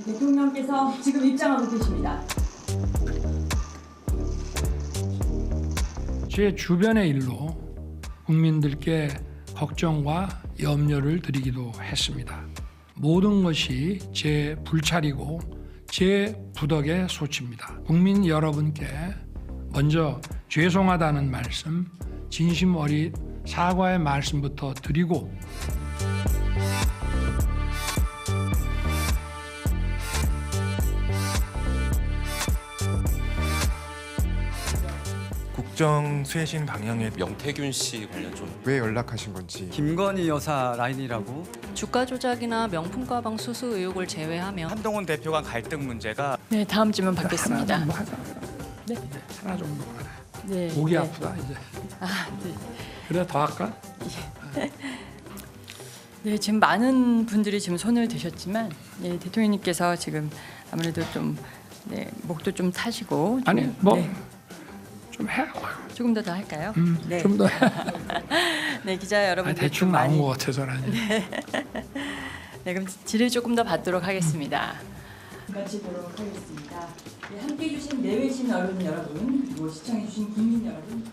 대통령께서 지금 입장하고 계십니다. 제 주변의 일로 국민들께 걱정과 염려를 드리기도 했습니다. 모든 것이 제 불찰이고 제 부덕의 소치입니다. 국민 여러분께 먼저 죄송하다는 말씀, 진심 어린 사과의 말씀부터 드리고 국정 쇄신 방향에 명태균 씨 관련 좀 왜 연락하신 건지 김건희 여사 라인이라고. 주가 조작이나 명품 가방 수수 의혹을 제외하면 한동훈 대표 간 갈등 문제가 네, 다음 질문 하나 받겠습니다. 정도 하자. 네. 하나 정도만 해. 네. 목이 네. 아프다 이제. 아, 네. 그래 더 할까? 네, 지금 많은 분들이 지금 손을 드셨지만 네, 대통령님께서 지금 아무래도 좀 네, 목도 좀 타시고 좀, 아니 뭐 좀 네, 해. 조금 더 할까요? 네. 좀 더 해. 네, 기자 여러분들 대충 나온 것 같아서라니. 네, 그럼 질의 조금 더 받도록 하겠습니다. 같이 보도록 하겠습니다. 네, 함께해 주신 내외신 언론 여러분, 그리고 시청해 주신 국민 여러분.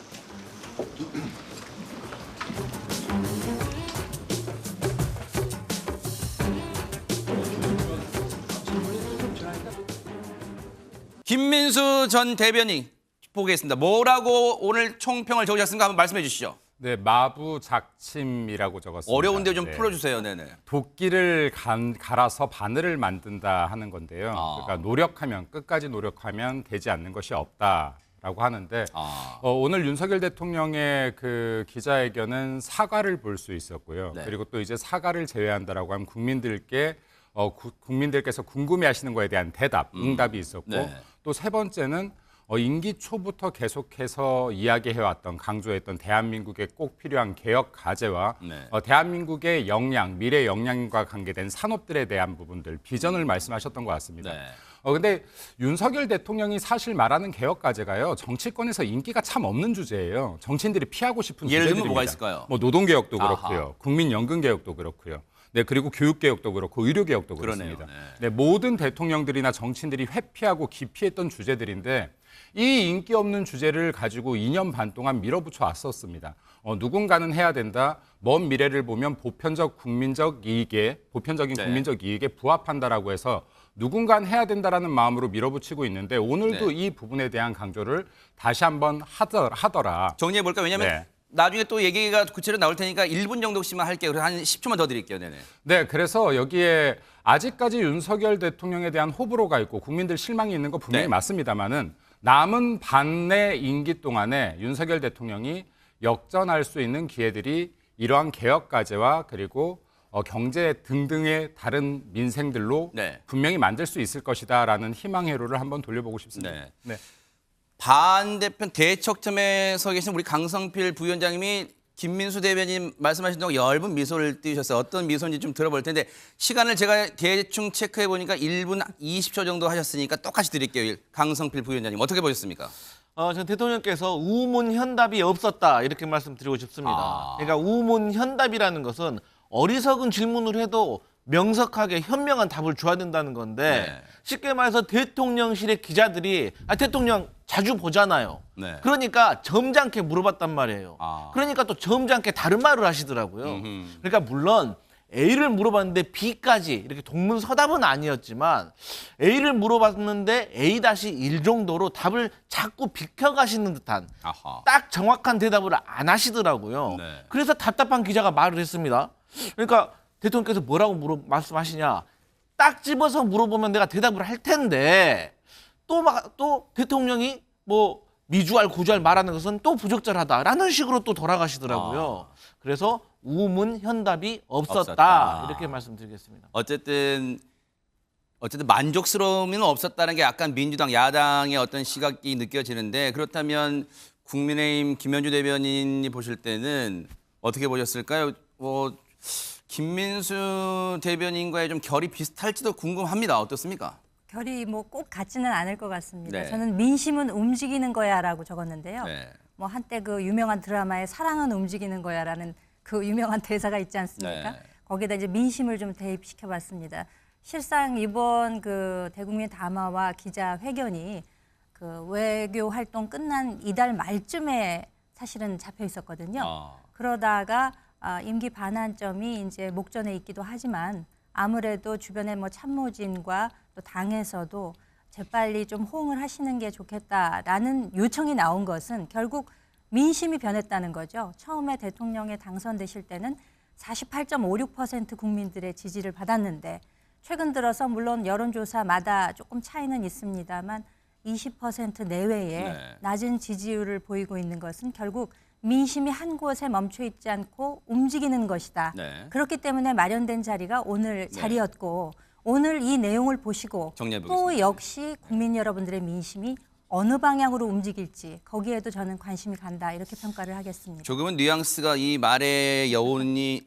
김민수 전 대변인 보겠습니다. 뭐라고 오늘 총평을 적으셨습니까? 한번 말씀해 주시죠. 네, 마부작침이라고 적었습니다. 어려운데 좀 네. 풀어주세요. 네네. 도끼를 갈아서 바늘을 만든다 하는 건데요. 아. 그러니까 끝까지 노력하면 되지 않는 것이 없다라고 하는데 아. 오늘 윤석열 대통령의 그 기자회견은 사과를 볼 수 있었고요. 네. 그리고 또 이제 사과를 제외한다라고 하면 국민들께서 궁금해하시는 거에 대한 대답, 응답이 있었고 네. 또 세 번째는 임기 초부터 계속해서 이야기해왔던 강조했던 대한민국에 꼭 필요한 개혁 과제와 네. 대한민국의 역량, 미래 역량과 관계된 산업들에 대한 부분들, 비전을 말씀하셨던 것 같습니다. 네. 근데 윤석열 대통령이 사실 말하는 개혁 과제가요, 정치권에서 인기가 참 없는 주제예요. 정치인들이 피하고 싶은 예를 들면 주제들입니다. 뭐가 있을까요? 뭐 노동개혁도 아하. 그렇고요, 국민연금개혁도 그렇고요. 네, 그리고 교육개혁도 그렇고 의료개혁도 그러네요. 그렇습니다. 네. 네, 모든 대통령들이나 정치인들이 회피하고 기피했던 주제들인데 이 인기 없는 주제를 가지고 2년 반 동안 밀어붙여 왔었습니다. 누군가는 해야 된다. 먼 미래를 보면 보편적인 국민적 이익에 부합한다라고 해서 누군가는 해야 된다라는 마음으로 밀어붙이고 있는데 오늘도 네. 이 부분에 대한 강조를 다시 한번 하더라. 정리해 볼까요? 왜냐하면 네. 나중에 또 얘기가 구체적으로 나올 테니까 1분 정도씩만 할게요. 그래서 한 10초만 더 드릴게요. 네네. 네, 그래서 여기에 아직까지 윤석열 대통령에 대한 호불호가 있고 국민들 실망이 있는 거 분명히 네. 맞습니다만은 남은 반내 임기 동안에 윤석열 대통령이 역전할 수 있는 기회들이 이러한 개혁 과제와 그리고 경제 등등의 다른 민생들로 네. 분명히 만들 수 있을 것이다라는 희망 회로를 한번 돌려보고 싶습니다. 네. 네. 반대편 대척점에 서 계신 우리 강성필 부위원장님이 김민수 대변인 말씀하신 동안 엷은 미소를 띄우셨어요. 어떤 미소인지 좀 들어볼 텐데 시간을 제가 대충 체크해 보니까 1분 20초 정도 하셨으니까 똑같이 드릴게요. 강성필 부위원장님 어떻게 보셨습니까? 전 대통령께서 우문현답이 없었다 이렇게 말씀드리고 싶습니다. 아. 그러니까 우문현답이라는 것은 어리석은 질문을 해도 명석하게 현명한 답을 줘야 된다는 건데 네. 쉽게 말해서 대통령실의 기자들이 대통령 자주 보잖아요. 네. 그러니까 점잖게 물어봤단 말이에요. 아. 그러니까 또 점잖게 다른 말을 하시더라고요. 음흠. 그러니까 물론 A를 물어봤는데 B까지 이렇게 동문서답은 아니었지만 A를 물어봤는데 A-1 정도로 답을 자꾸 비켜가시는 듯한 아하. 딱 정확한 대답을 안 하시더라고요. 네. 그래서 답답한 기자가 말을 했습니다. 그러니까 대통령께서 뭐라고 말씀하시냐. 딱 집어서 물어보면 내가 대답을 할 텐데 또 대통령이 뭐 미주알 고주알 말하는 것은 또 부적절하다라는 식으로 또 돌아가시더라고요. 그래서 우문현답이 없었다. 이렇게 말씀드리겠습니다. 어쨌든 만족스러움은 없었다는 게 약간 민주당 야당의 어떤 시각이 느껴지는데 그렇다면 국민의힘 김현주 대변인이 보실 때는 어떻게 보셨을까요? 김민수 대변인과의 좀 결이 비슷할지도 궁금합니다. 어떻습니까? 결이 뭐 꼭 같지는 않을 것 같습니다. 네. 저는 민심은 움직이는 거야라고 적었는데요. 네. 뭐 한때 그 유명한 드라마에 사랑은 움직이는 거야라는 그 유명한 대사가 있지 않습니까? 네. 거기에다 이제 민심을 좀 대입시켜봤습니다. 실상 이번 그 대국민 담화와 기자회견이 그 외교 활동 끝난 이달 말쯤에 사실은 잡혀 있었거든요. 그러다가 임기 반환점이 이제 목전에 있기도 하지만 아무래도 주변의 뭐 참모진과 또 당에서도 재빨리 좀 호응을 하시는 게 좋겠다라는 요청이 나온 것은 결국 민심이 변했다는 거죠. 처음에 대통령에 당선되실 때는 48.56% 국민들의 지지를 받았는데 최근 들어서 물론 여론조사마다 조금 차이는 있습니다만 20% 내외의 네. 낮은 지지율을 보이고 있는 것은 결국 민심이 한 곳에 멈춰 있지 않고 움직이는 것이다. 네. 그렇기 때문에 마련된 자리가 오늘 자리였고 오늘 이 내용을 보시고 정리해 또 보겠습니다. 역시 국민 여러분들의 민심이 어느 방향으로 움직일지 거기에도 저는 관심이 간다 이렇게 평가를 하겠습니다. 조금은 뉘앙스가 이 말의 여운이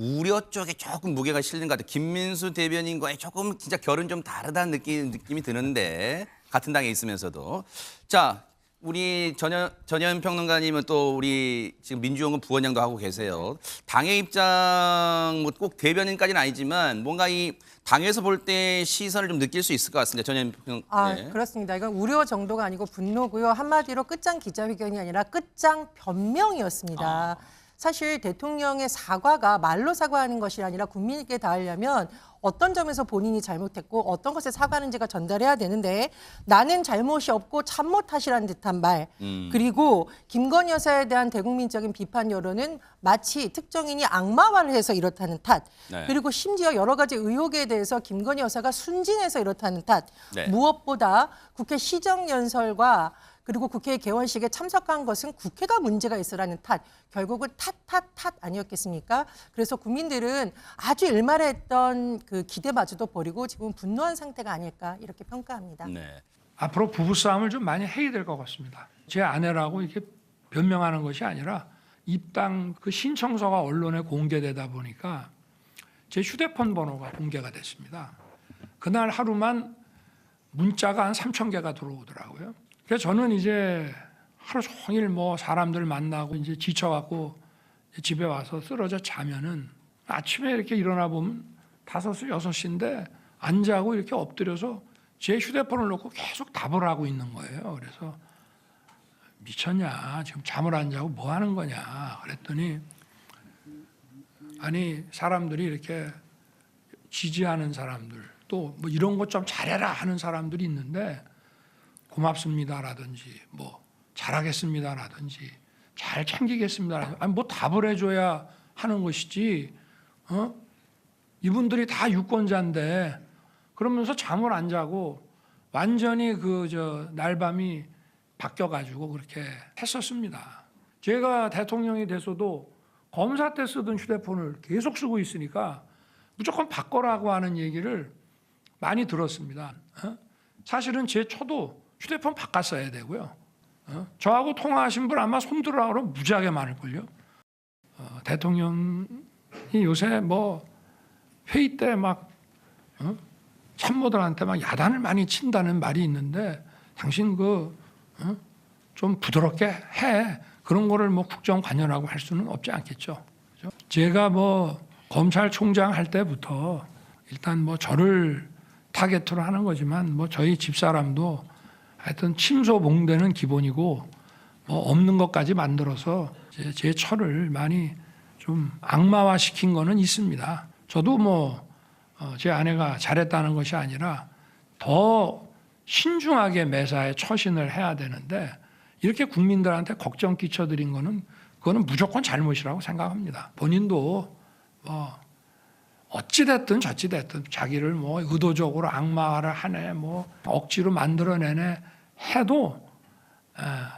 우려 쪽에 조금 무게가 실린 것 같아요. 김민수 대변인과의 조금 진짜 결은 좀 다르다는 느낌이 드는데 같은 당에 있으면서도. 자, 우리 전현 평론가님은 또 우리 지금 민주연구 부원장도 하고 계세요. 당의 입장 뭐 꼭 대변인까지는 아니지만 뭔가 이 당에서 볼 때 시선을 좀 느낄 수 있을 것 같습니다. 전현 평. 네. 그렇습니다. 이건 우려 정도가 아니고 분노고요. 한마디로 끝장 기자회견이 아니라 끝장 변명이었습니다. 사실 대통령의 사과가 말로 사과하는 것이 아니라 국민에게 닿으려면 어떤 점에서 본인이 잘못했고 어떤 것에 사과하는지가 전달해야 되는데 나는 잘못이 없고 참모 탓이라는 듯한 말 그리고 김건희 여사에 대한 대국민적인 비판 여론은 마치 특정인이 악마화를 해서 이렇다는 탓 네. 그리고 심지어 여러 가지 의혹에 대해서 김건희 여사가 순진해서 이렇다는 탓 네. 무엇보다 국회 시정연설과 그리고 국회 개원식에 참석한 것은 국회가 문제가 있어라는 탓, 결국은 탓 아니었겠습니까? 그래서 국민들은 아주 일말했던 그 기대마저도 버리고 지금 분노한 상태가 아닐까 이렇게 평가합니다. 네. 앞으로 부부싸움을 좀 많이 해야 될 것 같습니다. 제 아내라고 이렇게 변명하는 것이 아니라 입당 그 신청서가 언론에 공개되다 보니까 제 휴대폰 번호가 공개가 됐습니다. 그날 하루만 문자가 한 3,000개가 들어오더라고요. 그래서 저는 이제 하루 종일 뭐 사람들 만나고 이제 지쳐갖고 집에 와서 쓰러져 자면은 아침에 이렇게 일어나 보면 5시, 6시인데 안 자고 이렇게 엎드려서 제 휴대폰을 놓고 계속 답을 하고 있는 거예요. 그래서 미쳤냐? 지금 잠을 안 자고 뭐 하는 거냐? 그랬더니 아니 사람들이 이렇게 지지하는 사람들 또 뭐 이런 것 좀 잘해라 하는 사람들이 있는데 고맙습니다라든지 뭐 잘하겠습니다라든지 잘 챙기겠습니다. 아니 뭐 답을 해줘야 하는 것이지. 이분들이 다 유권자인데 그러면서 잠을 안 자고 완전히 그 날밤이 바뀌어가지고 그렇게 했었습니다. 제가 대통령이 돼서도 검사 때 쓰던 휴대폰을 계속 쓰고 있으니까 무조건 바꿔라고 하는 얘기를 많이 들었습니다. 사실은 제 처도 휴대폰 바꿨어야 되고요. 저하고 통화하신 분 아마 손들으라고 그러면 무지하게 많을걸요. 대통령이 요새 뭐 회의 때 막 참모들한테 막 야단을 많이 친다는 말이 있는데 당신 좀 부드럽게 해. 그런 거를 뭐 국정 관여라고 할 수는 없지 않겠죠. 그죠? 제가 뭐 검찰총장 할 때부터 일단 뭐 저를 타겟으로 하는 거지만 뭐 저희 집사람도 하여튼 침소봉대는 기본이고 뭐 없는 것까지 만들어서 제 처를 많이 좀 악마화 시킨 거는 있습니다. 저도 뭐 제 아내가 잘했다는 것이 아니라 더 신중하게 매사에 처신을 해야 되는데 이렇게 국민들한테 걱정 끼쳐드린 거는 그거는 무조건 잘못이라고 생각합니다. 본인도 뭐 어찌됐든 저찌됐든 자기를 뭐 의도적으로 악마화를 하네 뭐 억지로 만들어내네 해도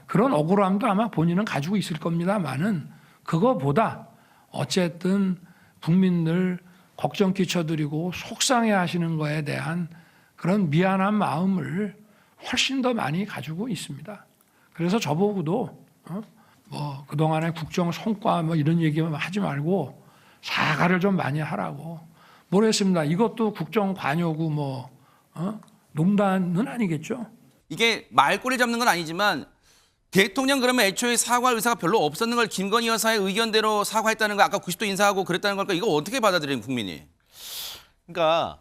그런 억울함도 아마 본인은 가지고 있을 겁니다만은 그거보다 어쨌든 국민들 걱정 끼쳐드리고 속상해하시는 거에 대한 그런 미안한 마음을 훨씬 더 많이 가지고 있습니다. 그래서 저보고도 뭐 그동안의 국정 성과 뭐 이런 얘기만 하지 말고 사과를 좀 많이 하라고 모르겠습니다. 이것도 국정 관여고 뭐 농단은 아니겠죠. 이게 말꼬리 잡는 건 아니지만 대통령 그러면 애초에 사과할 의사가 별로 없었는 걸 김건희 여사의 의견대로 사과했다는 거 아까 90도 인사하고 그랬다는 걸까 이거 어떻게 받아들이는 국민이? 그러니까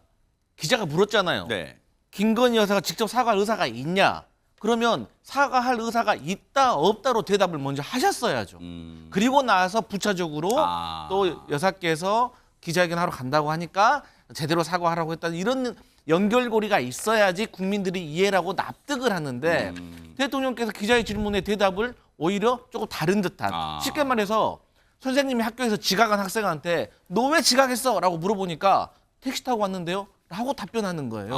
기자가 물었잖아요. 네. 김건희 여사가 직접 사과할 의사가 있냐? 그러면 사과할 의사가 있다 없다로 대답을 먼저 하셨어야죠. 그리고 나서 부차적으로 또 여사께서 기자회견하러 간다고 하니까 제대로 사과하라고 했다 이런 연결고리가 있어야지 국민들이 이해를 하고 납득을 하는데 대통령께서 기자의 질문에 대답을 오히려 조금 다른 듯한 쉽게 말해서 선생님이 학교에서 지각한 학생한테 너 왜 지각했어? 라고 물어보니까 택시 타고 왔는데요? 라고 답변하는 거예요.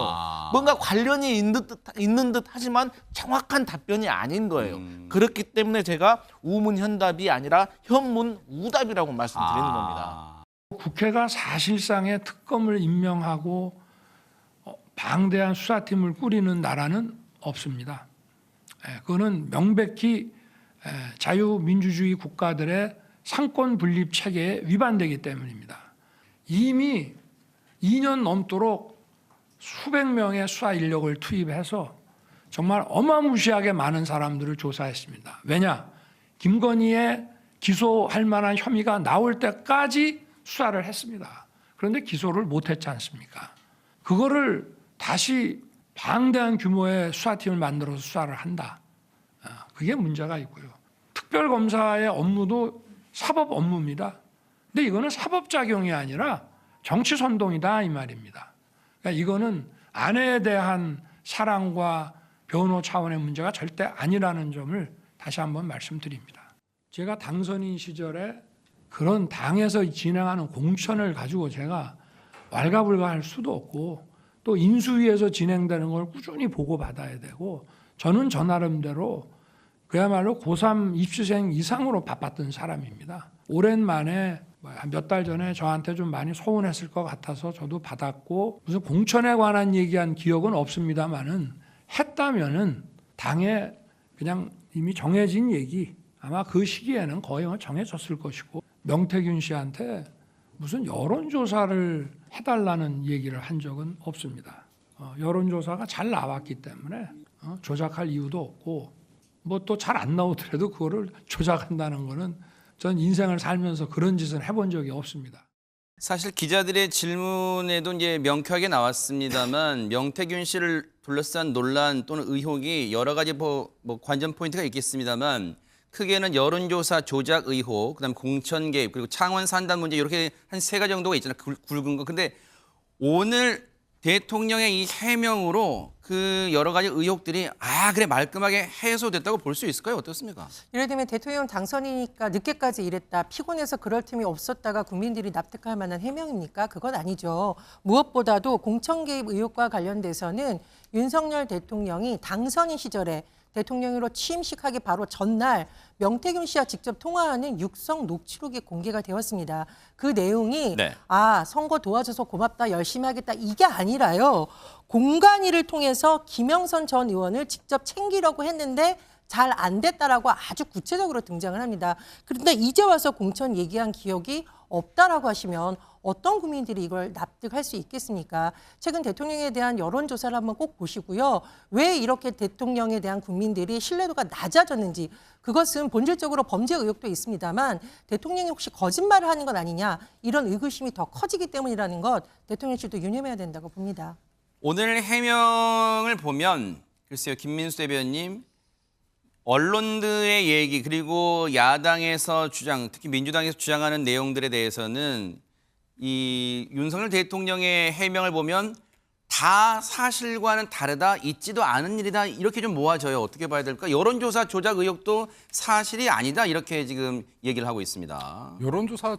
뭔가 관련이 있는 듯 하지만 정확한 답변이 아닌 거예요. 그렇기 때문에 제가 우문현답이 아니라 현문우답이라고 말씀드리는 겁니다. 국회가 사실상의 특검을 임명하고 방대한 수사팀을 꾸리는 나라는 없습니다. 그거는 명백히 자유민주주의 국가들의 상권 분립 체계에 위반되기 때문입니다. 이미 2년 넘도록 수백 명의 수사 인력을 투입해서 정말 어마무시하게 많은 사람들을 조사했습니다. 왜냐? 김건희의 기소할 만한 혐의가 나올 때까지 수사를 했습니다. 그런데 기소를 못했지 않습니까? 그거를 다시 방대한 규모의 수사팀을 만들어서 수사를 한다. 그게 문제가 있고요. 특별검사의 업무도 사법 업무입니다. 근데 이거는 사법작용이 아니라 정치 선동이다 이 말입니다. 그러니까 이거는 아내에 대한 사랑과 변호 차원의 문제가 절대 아니라는 점을 다시 한번 말씀드립니다. 제가 당선인 시절에 그런 당에서 진행하는 공천을 가지고 제가 왈가불가할 수도 없고 또 인수위에서 진행되는 걸 꾸준히 보고받아야 되고 저는 저 나름대로 그야말로 고3 입시생 이상으로 바빴던 사람입니다. 오랜만에 몇 달 전에 저한테 좀 많이 소원했을 것 같아서 저도 받았고 무슨 공천에 관한 얘기한 기억은 없습니다만은 했다면은 당에 그냥 이미 정해진 얘기 아마 그 시기에는 거의 정해졌을 것이고 명태균 씨한테 무슨 여론조사를 해달라는 얘기를 한 적은 없습니다. 여론조사가 잘 나왔기 때문에 조작할 이유도 없고 뭐 또 잘 안 나오더라도 그거를 조작한다는 거는 전 인생을 살면서 그런 짓은 해본 적이 없습니다. 사실 기자들의 질문에도 이제 명쾌하게 나왔습니다만 명태균 씨를 둘러싼 논란 또는 의혹이 여러 가지 뭐 관전 포인트가 있겠습니다만 크게는 여론조사 조작 의혹, 그다음 공천 개입, 그리고 창원 산단 문제 이렇게 한 3가지 정도가 있잖아요. 굵은 거. 근데 오늘 대통령의 이 해명으로 그 여러 가지 의혹들이 그래 말끔하게 해소됐다고 볼 수 있을까요? 어떻습니까? 예를 들면 대통령 당선이니까 늦게까지 일했다. 피곤해서 그럴 틈이 없었다가 국민들이 납득할 만한 해명입니까? 그건 아니죠. 무엇보다도 공천 개입 의혹과 관련돼서는 윤석열 대통령이 당선인 시절에 대통령으로 취임식하기 바로 전날 명태균 씨와 직접 통화하는 육성 녹취록이 공개가 되었습니다. 그 내용이 선거 도와줘서 고맙다, 열심히 하겠다 이게 아니라요. 공간위를 통해서 김영선 전 의원을 직접 챙기려고 했는데 잘 안 됐다라고 아주 구체적으로 등장을 합니다. 그런데 이제 와서 공천 얘기한 기억이 없다라고 하시면 어떤 국민들이 이걸 납득할 수 있겠습니까? 최근 대통령에 대한 여론조사를 한번 꼭 보시고요. 왜 이렇게 대통령에 대한 국민들이 신뢰도가 낮아졌는지 그것은 본질적으로 범죄 의혹도 있습니다만 대통령이 혹시 거짓말을 하는 건 아니냐 이런 의구심이 더 커지기 때문이라는 것 대통령실도 유념해야 된다고 봅니다. 오늘 해명을 보면 글쎄요. 김민수 대변인 언론들의 얘기 그리고 야당에서 주장, 특히 민주당에서 주장하는 내용들에 대해서는 이 윤석열 대통령의 해명을 보면 다 사실과는 다르다, 있지도 않은 일이다 이렇게 좀 모아져요. 어떻게 봐야 될까? 여론조사 조작 의혹도 사실이 아니다 이렇게 지금 얘기를 하고 있습니다. 여론조사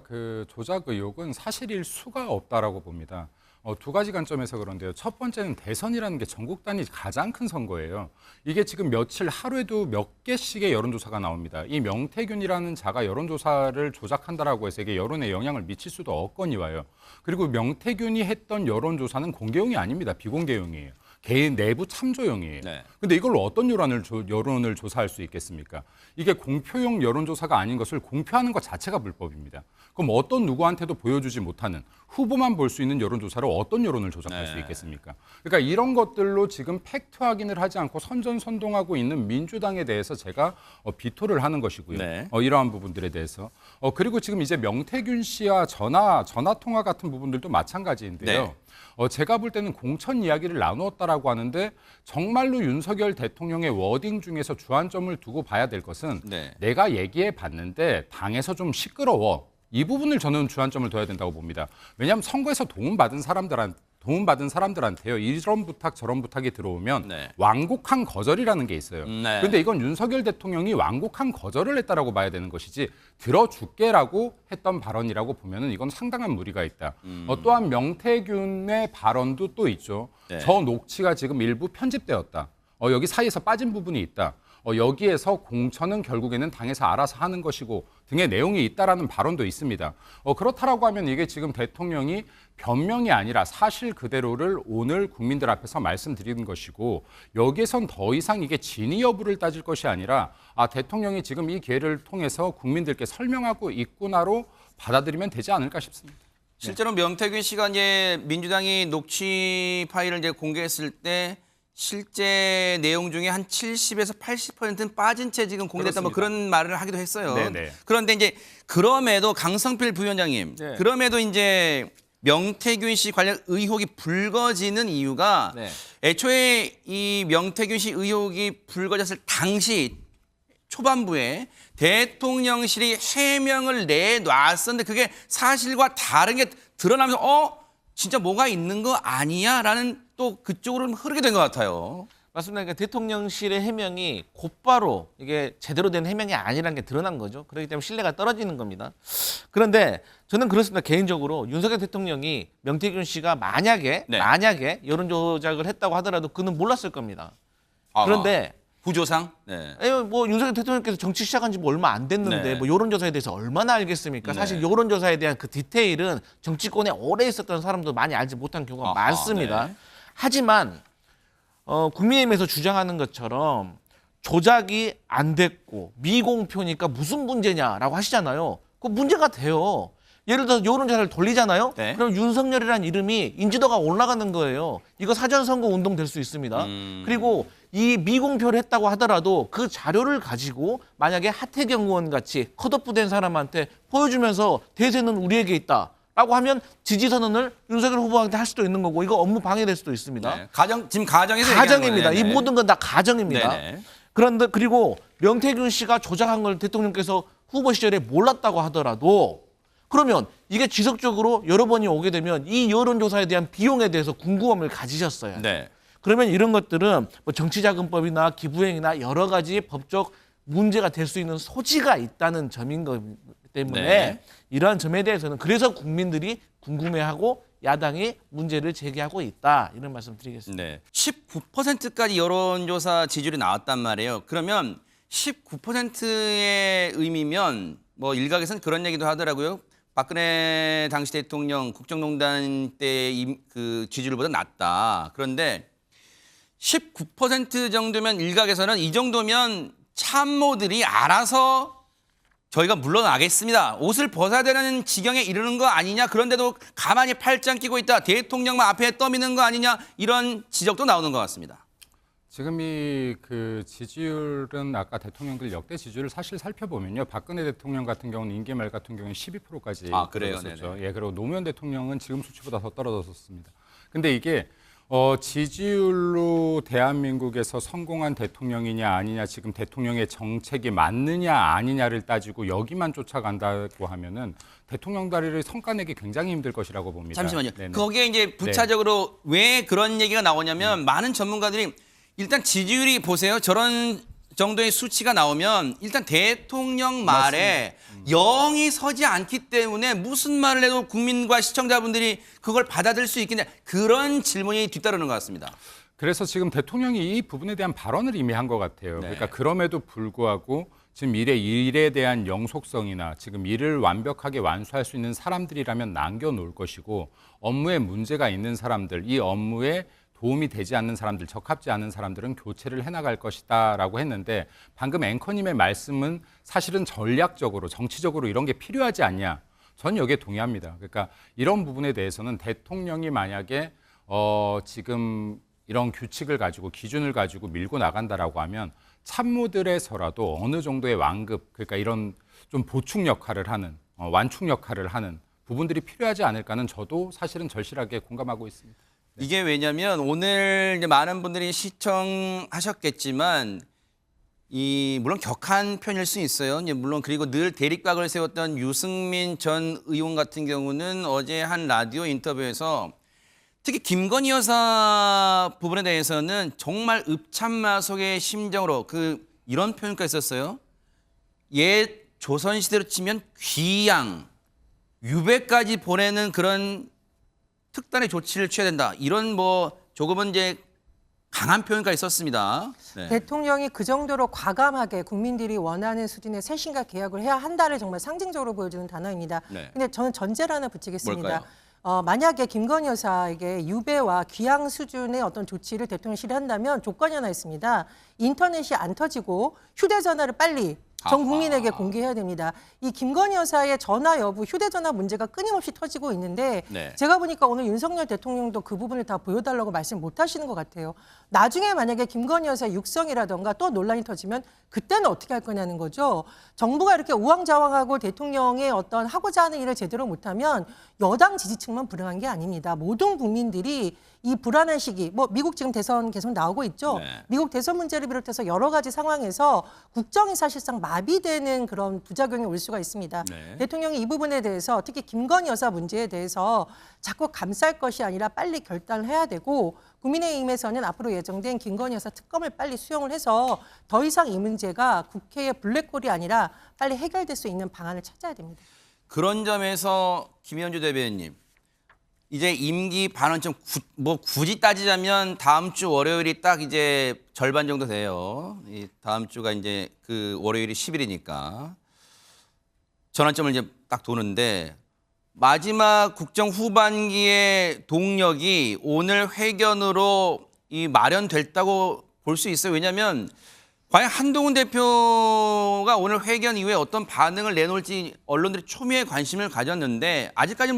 그 조작 의혹은 사실일 수가 없다라고 봅니다. 2가지 관점에서 그런데요. 첫 번째는 대선이라는 게 전국 단위 가장 큰 선거예요. 이게 지금 며칠 하루에도 몇 개씩의 여론조사가 나옵니다. 이 명태균이라는 자가 여론조사를 조작한다라고 해서 이게 여론에 영향을 미칠 수도 없거니와요. 그리고 명태균이 했던 여론조사는 공개용이 아닙니다. 비공개용이에요. 개인 내부 참조용이에요. 네. 근데 이걸로 어떤 여론을 조사할 수 있겠습니까? 이게 공표용 여론조사가 아닌 것을 공표하는 것 자체가 불법입니다. 그럼 어떤 누구한테도 보여주지 못하는 후보만 볼 수 있는 여론조사로 어떤 여론을 조작할 수 있겠습니까? 그러니까 이런 것들로 지금 팩트 확인을 하지 않고 선전선동하고 있는 민주당에 대해서 제가 비토를 하는 것이고요. 네. 이러한 부분들에 대해서. 그리고 지금 이제 명태균 씨와 전화 통화 같은 부분들도 마찬가지인데요. 네. 제가 볼 때는 공천 이야기를 나누었다라고 하는데 정말로 윤석열 대통령의 워딩 중에서 주안점을 두고 봐야 될 것은 네. 내가 얘기해 봤는데 당에서 좀 시끄러워. 이 부분을 저는 주안점을 둬야 된다고 봅니다. 왜냐하면 선거에서 도움받은 사람들한테요. 이런 부탁 저런 부탁이 들어오면 네. 완곡한 거절이라는 게 있어요. 네. 그런데 이건 윤석열 대통령이 완곡한 거절을 했다라고 봐야 되는 것이지 들어줄게라고 했던 발언이라고 보면은 이건 상당한 무리가 있다. 또한 명태균의 발언도 또 있죠. 네. 저 녹취가 지금 일부 편집되었다. 여기 사이에서 빠진 부분이 있다. 여기에서 공천은 결국에는 당에서 알아서 하는 것이고 등의 내용이 있다라는 발언도 있습니다. 그렇다라고 하면 이게 지금 대통령이 변명이 아니라 사실 그대로를 오늘 국민들 앞에서 말씀드리는 것이고 여기에선 더 이상 이게 진위 여부를 따질 것이 아니라 대통령이 지금 이 기회를 통해서 국민들께 설명하고 있구나로 받아들이면 되지 않을까 싶습니다. 실제로 명태균 씨가 이제 민주당이 녹취 파일을 이제 공개했을 때 실제 내용 중에 한 70에서 80%는 빠진 채 지금 공개됐다 뭐 그런 말을 하기도 했어요. 네네. 그런데 이제 그럼에도 강성필 부위원장님, 네. 그럼에도 이제 명태균 씨 관련 의혹이 불거지는 이유가 네. 애초에 이 명태균 씨 의혹이 불거졌을 당시 초반부에 대통령실이 해명을 내놨었는데 그게 사실과 다른 게 드러나면서 진짜 뭐가 있는 거 아니야라는 또 그쪽으로 흐르게 된 것 같아요. 맞습니다. 그러니까 대통령실의 해명이 곧바로 이게 제대로 된 해명이 아니라는 게 드러난 거죠. 그렇기 때문에 신뢰가 떨어지는 겁니다. 그런데 저는 그렇습니다. 개인적으로 윤석열 대통령이 명태균 씨가 만약에 여론 조작을 했다고 하더라도 그는 몰랐을 겁니다. 그런데 구조상? 네. 뭐 윤석열 대통령께서 정치 시작한 지 뭐 얼마 안 됐는데 네. 뭐 여론조사에 대해서 얼마나 알겠습니까? 사실 여론조사에 대한 그 디테일은 정치권에 오래 있었던 사람도 많이 알지 못한 경우가 많습니다. 네. 하지만 국민의힘에서 주장하는 것처럼 조작이 안 됐고 미공표니까 무슨 문제냐라고 하시잖아요. 그 문제가 돼요. 예를 들어서 여론조사를 돌리잖아요. 네. 그럼 윤석열이라는 이름이 인지도가 올라가는 거예요. 이거 사전선거 운동 될 수 있습니다. 그리고 이 미공표를 했다고 하더라도 그 자료를 가지고 만약에 하태경 의원 같이 컷오프된 사람한테 보여주면서 대세는 우리에게 있다. 라고 하면 지지 선언을 윤석열 후보한테 할 수도 있는 거고 이거 업무 방해될 수도 있습니다. 네. 지금 가정에서 가정입니다. 얘기하는 이 거예요. 모든 건 다 가정입니다. 네네. 그런데 그리고 명태균 씨가 조작한 걸 대통령께서 후보 시절에 몰랐다고 하더라도 그러면 이게 지속적으로 여러 번이 오게 되면 이 여론조사에 대한 비용에 대해서 궁금함을 가지셨어요. 네. 그러면 이런 것들은 뭐 정치자금법이나 기부행위나 여러 가지 법적 문제가 될 수 있는 소지가 있다는 점인 거기 때문에 네. 이러한 점에 대해서는 그래서 국민들이 궁금해하고 야당이 문제를 제기하고 있다. 이런 말씀 드리겠습니다. 네. 19%까지 여론조사 지지율이 나왔단 말이에요. 그러면 19%의 의미면 뭐 일각에서는 그런 얘기도 하더라고요. 박근혜 당시 대통령 국정농단 때 그 지지율보다 낮다. 그런데 19% 정도면 일각에서는 이 정도면 참모들이 알아서 저희가 물러나겠습니다. 옷을 벗어야 되는 지경에 이르는 거 아니냐. 그런데도 가만히 팔짱 끼고 있다. 대통령만 앞에 떠미는 거 아니냐. 이런 지적도 나오는 것 같습니다. 지금 이 그 지지율은 아까 대통령들 역대 지지율을 사실 살펴보면요. 박근혜 대통령 같은 경우는 임기 말 같은 경우는 12%까지 그래요? 떨어졌었죠. 예, 그리고 노무현 대통령은 지금 수치보다 더 떨어졌었습니다. 근데 이게 지지율로 대한민국에서 성공한 대통령이냐 아니냐 지금 대통령의 정책이 맞느냐 아니냐를 따지고 여기만 쫓아간다고 하면은 대통령 다리를 성과내기 굉장히 힘들 것이라고 봅니다. 잠시만요. 네네. 거기에 이제 부차적으로 왜 그런 얘기가 나오냐면 많은 전문가들이 일단 지지율이 보세요. 저런 정도의 수치가 나오면 일단 대통령 말에 영이 서지 않기 때문에 무슨 말을 해도 국민과 시청자분들이 그걸 받아들일 수 있겠냐. 그런 질문이 뒤따르는 것 같습니다. 그래서 지금 대통령이 이 부분에 대한 발언을 이미 한 것 같아요. 그러니까 그럼에도 불구하고 지금 일에 대한 영속성이나 지금 일을 완벽하게 완수할 수 있는 사람들이라면 남겨놓을 것이고 업무에 문제가 있는 사람들, 이 업무에 도움이 되지 않는 사람들, 적합지 않은 사람들은 교체를 해나갈 것이다라고 했는데 방금 앵커님의 말씀은 사실은 전략적으로, 정치적으로 이런 게 필요하지 않냐. 전 여기에 동의합니다. 그러니까 이런 부분에 대해서는 대통령이 만약에 지금 이런 규칙을 가지고 기준을 가지고 밀고 나간다라고 하면 참모들에서라도 어느 정도의 완급, 그러니까 이런 좀 보충 역할을 하는, 완충 역할을 하는 부분들이 필요하지 않을까는 저도 사실은 절실하게 공감하고 있습니다. 이게 왜냐면 오늘 이제 많은 분들이 시청하셨겠지만 물론 격한 편일 수 있어요. 이제 물론 그리고 늘 대립각을 세웠던 유승민 전 의원 같은 경우는 어제 한 라디오 인터뷰에서 특히 김건희 여사 부분에 대해서는 정말 읍참마속의 심정으로 이런 표현까지 있었어요. 옛 조선시대로 치면 귀양, 유배까지 보내는 그런 특단의 조치를 취해야 된다. 이런 조금은 이제 강한 표현까지 썼습니다. 네. 대통령이 그 정도로 과감하게 국민들이 원하는 수준의 쇄신과 개혁을 해야 한다를 정말 상징적으로 보여주는 단어입니다. 네. 근데 저는 전제를 하나 붙이겠습니다. 뭘까요? 만약에 김건희 여사에게 유배와 귀양 수준의 어떤 조치를 대통령실이 한다면 조건이 하나 있습니다. 인터넷이 안 터지고 휴대전화를 빨리 전 국민에게 공개해야 됩니다. 이 김건희 여사의 전화 여부, 휴대전화 문제가 끊임없이 터지고 있는데 네. 제가 보니까 오늘 윤석열 대통령도 그 부분을 다 보여달라고 말씀 못 하시는 것 같아요. 나중에 만약에 김건희 여사의 육성이라던가 또 논란이 터지면 그때는 어떻게 할 거냐는 거죠. 정부가 이렇게 우왕좌왕하고 대통령의 어떤 하고자 하는 일을 제대로 못하면 여당 지지층만 불행한 게 아닙니다. 모든 국민들이 이 불안한 시기, 미국 지금 대선 계속 나오고 있죠. 네. 미국 대선 문제를 비롯해서 여러 가지 상황에서 국정이 사실상 마비되는 그런 부작용이 올 수가 있습니다. 네. 대통령이 이 부분에 대해서 특히 김건희 여사 문제에 대해서 자꾸 감쌀 것이 아니라 빨리 결단을 해야 되고 국민의힘에서는 앞으로 예정된 김건희 여사 특검을 빨리 수용을 해서 더 이상 이 문제가 국회의 블랙홀이 아니라 빨리 해결될 수 있는 방안을 찾아야 됩니다. 그런 점에서 김현주 대변인님, 이제 임기 반환점 굳이 따지자면 다음 주 월요일이 딱 이제 절반 정도 돼요. 이 다음 주가 이제 그 월요일이 10일이니까 전환점을 이제 딱 도는데 마지막 국정 후반기의 동력이 오늘 회견으로 마련됐다고 볼 수 있어요. 왜냐하면 과연 한동훈 대표가 오늘 회견 이후에 어떤 반응을 내놓을지 언론들이 초미의 관심을 가졌는데 아직까지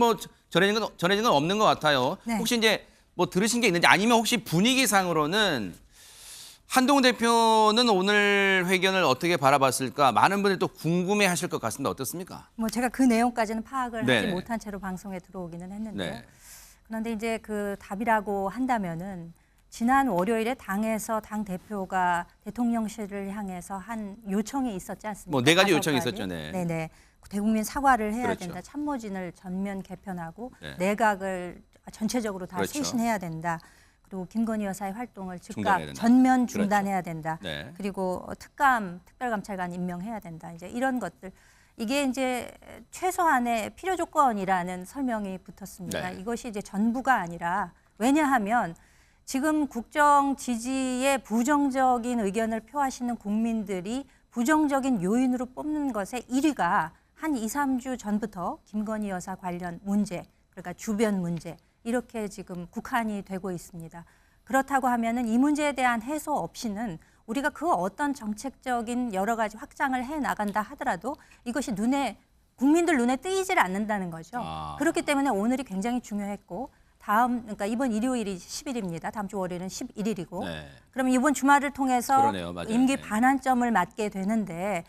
전해진 건 없는 것 같아요. 네. 혹시 이제 들으신 게 있는지 아니면 혹시 분위기상으로는 한동훈 대표는 오늘 회견을 어떻게 바라봤을까 많은 분들이 또 궁금해하실 것 같습니다. 어떻습니까? 제가 그 내용까지는 파악을 네네. 하지 못한 채로 방송에 들어오기는 했는데요. 네. 그런데 이제 그 답이라고 한다면은 지난 월요일에 당에서 당 대표가 대통령실을 향해서 한 요청이 있었지 않습니까? 네 가지 5가지. 요청이 있었죠. 네. 네네. 대국민 사과를 해야 그렇죠. 된다. 참모진을 전면 개편하고 네. 내각을 전체적으로 다 그렇죠. 쇄신해야 된다. 그리고 김건희 여사의 활동을 중단해야 즉각 된다. 전면 그렇죠. 중단해야 된다. 네. 그리고 특별감찰관 임명해야 된다. 이제 이런 것들. 이게 이제 최소한의 필요 조건이라는 설명이 붙었습니다. 네. 이것이 이제 전부가 아니라 왜냐하면 지금 국정 지지에 부정적인 의견을 표하시는 국민들이 부정적인 요인으로 뽑는 것의 1위가 한 2, 3주 전부터 김건희 여사 관련 문제, 그러니까 주변 문제 이렇게 지금 국한이 되고 있습니다. 그렇다고 하면은 이 문제에 대한 해소 없이는 우리가 그 어떤 정책적인 여러 가지 확장을 해 나간다 하더라도 이것이 국민들 눈에 띄질 않는다는 거죠. 그렇기 때문에 오늘이 굉장히 중요했고 그러니까 이번 일요일이 10일입니다. 다음 주 월요일은 11일이고 네. 그러면 이번 주말을 통해서 그러네요. 맞아요. 임기 네. 반환점을 맞게 되는데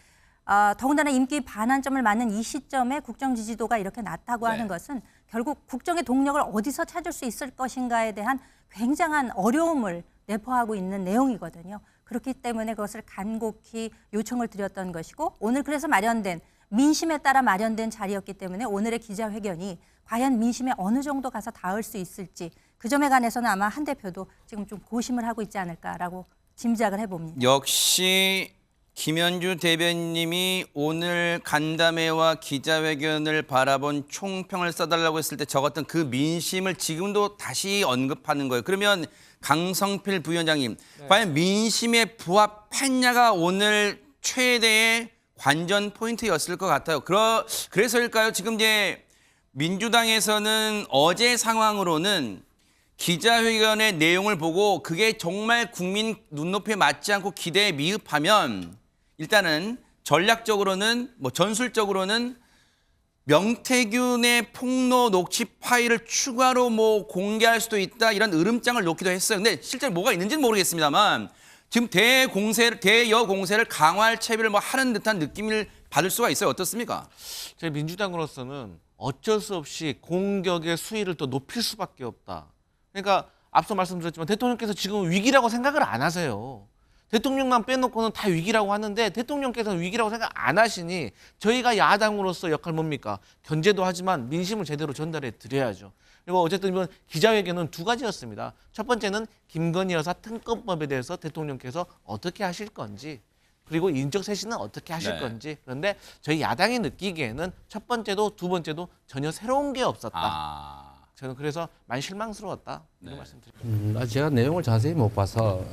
더군다나 임기 반환점을 맞는 이 시점에 국정 지지도가 이렇게 낮다고 하는 네. 것은 결국 국정의 동력을 어디서 찾을 수 있을 것인가에 대한 굉장한 어려움을 내포하고 있는 내용이거든요. 그렇기 때문에 그것을 간곡히 요청을 드렸던 것이고 오늘 그래서 마련된 민심에 따라 마련된 자리였기 때문에 오늘의 기자회견이 과연 민심에 어느 정도 가서 닿을 수 있을지 그 점에 관해서는 아마 한 대표도 지금 좀 고심을 하고 있지 않을까라고 짐작을 해봅니다. 역시 김현주 대변인님이 오늘 간담회와 기자회견을 바라본 총평을 써달라고 했을 때 적었던 그 민심을 지금도 다시 언급하는 거예요. 그러면 강성필 부위원장님, 과연 민심에 부합했냐가 오늘 최대의 관전 포인트였을 것 같아요. 그래서일까요? 지금 이제 민주당에서는 어제 상황으로는 기자회견의 내용을 보고 그게 정말 국민 눈높이에 맞지 않고 기대에 미흡하면 일단은 전략적으로는 뭐 전술적으로는 명태균의 폭로 녹취 파일을 추가로 뭐 공개할 수도 있다 이런 으름장을 놓기도 했어요. 근데 실제로 뭐가 있는지는 모르겠습니다만 지금 대여 공세를 강화할 채비를 뭐 하는 듯한 느낌을 받을 수가 있어요. 어떻습니까? 저희 민주당으로서는 어쩔 수 없이 공격의 수위를 또 높일 수밖에 없다. 그러니까 앞서 말씀드렸지만 대통령께서 지금 위기라고 생각을 안 하세요. 대통령만 빼놓고는 다 위기라고 하는데 대통령께서는 위기라고 생각 안 하시니 저희가 야당으로서 역할 뭡니까? 견제도 하지만 민심을 제대로 전달해 드려야죠. 그리고 어쨌든 이번 기자회견은 두 가지였습니다. 첫 번째는 김건희 여사 특검법에 대해서 대통령께서 어떻게 하실 건지 그리고 인적 쇄신은 어떻게 하실 네. 건지. 그런데 저희 야당이 느끼기에는 첫 번째도 두 번째도 전혀 새로운 게 없었다. 저는 그래서 많이 실망스러웠다 이런 말씀드립니다. 제가 내용을 자세히 못 봐서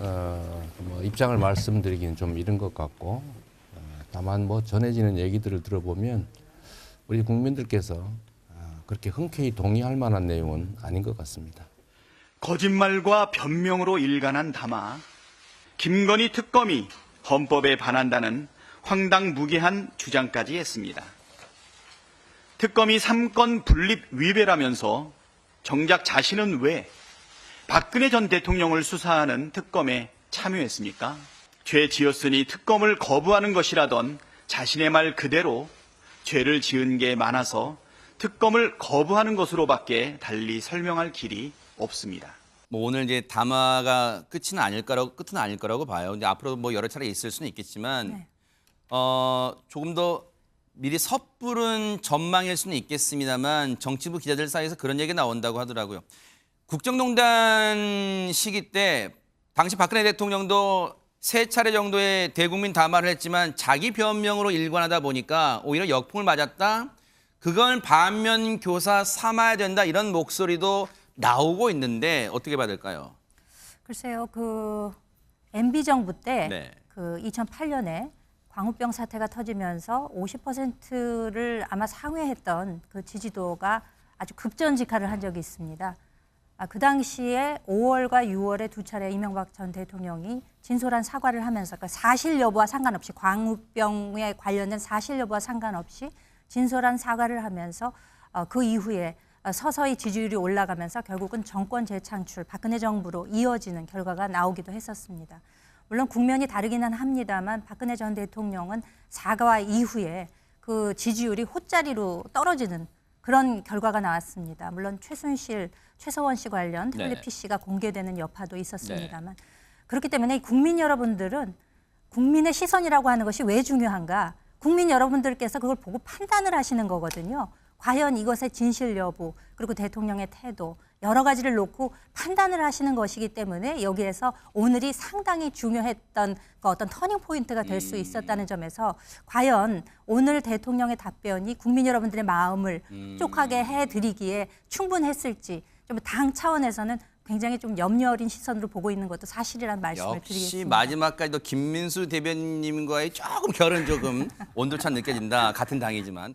뭐 입장을 말씀드리기는 좀 이른 것 같고 다만 뭐 전해지는 얘기들을 들어보면 우리 국민들께서 그렇게 흔쾌히 동의할 만한 내용은 아닌 것 같습니다. 거짓말과 변명으로 일관한 담화, 김건희 특검이 헌법에 반한다는 황당무계한 주장까지 했습니다. 특검이 3건 분립 위배라면서 정작 자신은 왜 박근혜 전 대통령을 수사하는 특검에 참여했습니까? 죄 지었으니 특검을 거부하는 것이라던 자신의 말 그대로 죄를 지은 게 많아서 특검을 거부하는 것으로밖에 달리 설명할 길이 없습니다. 뭐 오늘 이제 담화가 끝은 아닐 거라고 봐요. 이제 앞으로 뭐 여러 차례 있을 수는 있겠지만 조금 더 미리 섣부른 전망일 수는 있겠습니다만 정치부 기자들 사이에서 그런 얘기 나온다고 하더라고요. 국정농단 시기 때 당시 박근혜 대통령도 3차례 정도의 대국민 담화를 했지만 자기 변명으로 일관하다 보니까 오히려 역풍을 맞았다. 그걸 반면 교사 삼아야 된다 이런 목소리도 나오고 있는데 어떻게 봐야 될까요? 글쎄요, 그 MB 정부 때 네. 그 2008년에 광우병 사태가 터지면서 50%를 아마 상회했던 그 지지도가 아주 급전직하를 한 적이 있습니다. 그 당시에 5월과 6월에 두 차례 이명박 전 대통령이 진솔한 사과를 하면서 그러니까 사실 여부와 상관없이 광우병에 관련된 사실 여부와 상관없이 진솔한 사과를 하면서 그 이후에 서서히 지지율이 올라가면서 결국은 정권 재창출, 박근혜 정부로 이어지는 결과가 나오기도 했었습니다. 물론 국면이 다르기는 합니다만 박근혜 전 대통령은 사과 이후에 그 지지율이 호짜리로 떨어지는 그런 결과가 나왔습니다. 물론 최서원 씨 관련 태블릿 PC가 공개되는 여파도 있었습니다만 그렇기 때문에 국민 여러분들은 국민의 시선이라고 하는 것이 왜 중요한가? 국민 여러분들께서 그걸 보고 판단을 하시는 거거든요. 과연 이것의 진실 여부 그리고 대통령의 태도 여러 가지를 놓고 판단을 하시는 것이기 때문에 여기에서 오늘이 상당히 중요했던 어떤 터닝 포인트가 될 수 있었다는 점에서 과연 오늘 대통령의 답변이 국민 여러분들의 마음을 촉하게 해드리기에 충분했을지 좀 당 차원에서는 굉장히 좀 염려 어린 시선으로 보고 있는 것도 사실이라는 말씀을 역시 드리겠습니다. 마지막까지도 김민수 대변인님과의 조금 결은 조금 온도차 느껴진다. 같은 당이지만.